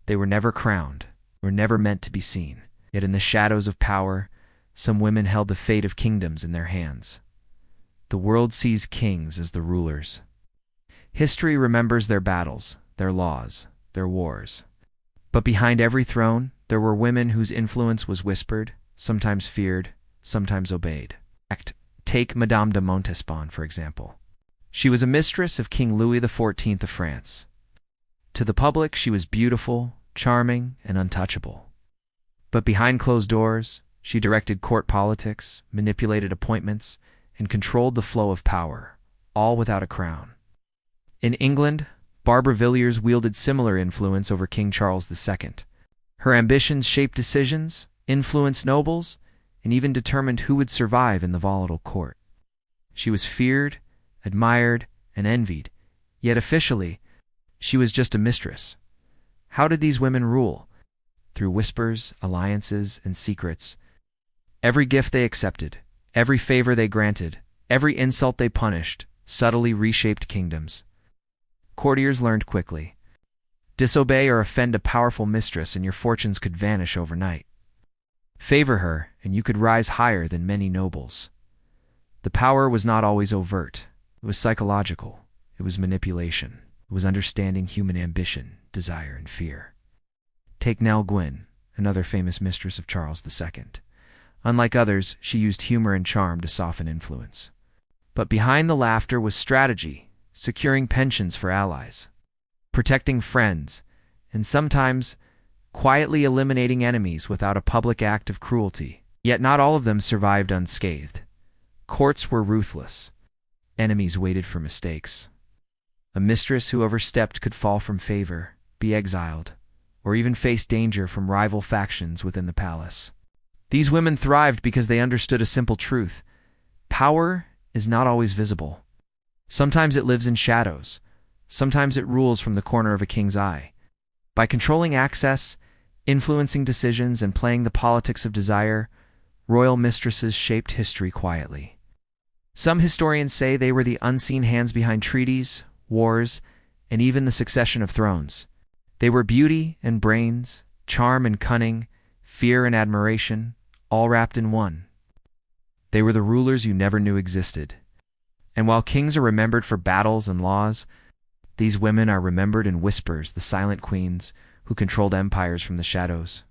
They were never crowned, were never meant to be seen. Yet in the shadows of power, some women held the fate of kingdoms in their hands. The world sees kings as the rulers. History remembers their battles, their laws, their wars. But behind every throne, there were women whose influence was whispered, sometimes feared, sometimes obeyed. Take Madame de Montespan, for example. She was a mistress of King Louis XIV of France. To the public, she was beautiful, charming, and untouchable. But behind closed doors, she directed court politics, manipulated appointments, and controlled the flow of power, all without a crown. In England, Barbara Villiers wielded similar influence over King Charles II. Her ambitions shaped decisions, influenced nobles, and even determined who would survive in the volatile court. She was feared, admired, and envied, yet officially, she was just a mistress. How did these women rule? Through whispers, alliances, and secrets. Every gift they accepted, every favor they granted, every insult they punished, subtly reshaped kingdoms. Courtiers learned quickly. Disobey or offend a powerful mistress and your fortunes could vanish overnight. Favor her, and you could rise higher than many nobles. The power was not always overt. It was psychological. It was manipulation. It was understanding human ambition, desire, and fear. Take Nell Gwyn, another famous mistress of Charles II. Unlike others, she used humor and charm to soften influence. But behind the laughter was strategy, securing pensions for allies, protecting friends, and sometimes quietly eliminating enemies without a public act of cruelty. Yet not all of them survived unscathed. Courts were ruthless. Enemies waited for mistakes. A mistress who overstepped could fall from favor, be exiled, or even face danger from rival factions within the palace. These women thrived because they understood a simple truth. Power is not always visible. Sometimes it lives in shadows. Sometimes it rules from the corner of a king's eye. By controlling access, influencing decisions, and playing the politics of desire, royal mistresses shaped history quietly. Some historians say they were the unseen hands behind treaties, wars, and even the succession of thrones. They were beauty and brains, charm and cunning, fear and admiration, all wrapped in one. They were the rulers you never knew existed. And while kings are remembered for battles and laws, these women are remembered in whispers, the silent queens who controlled empires from the shadows.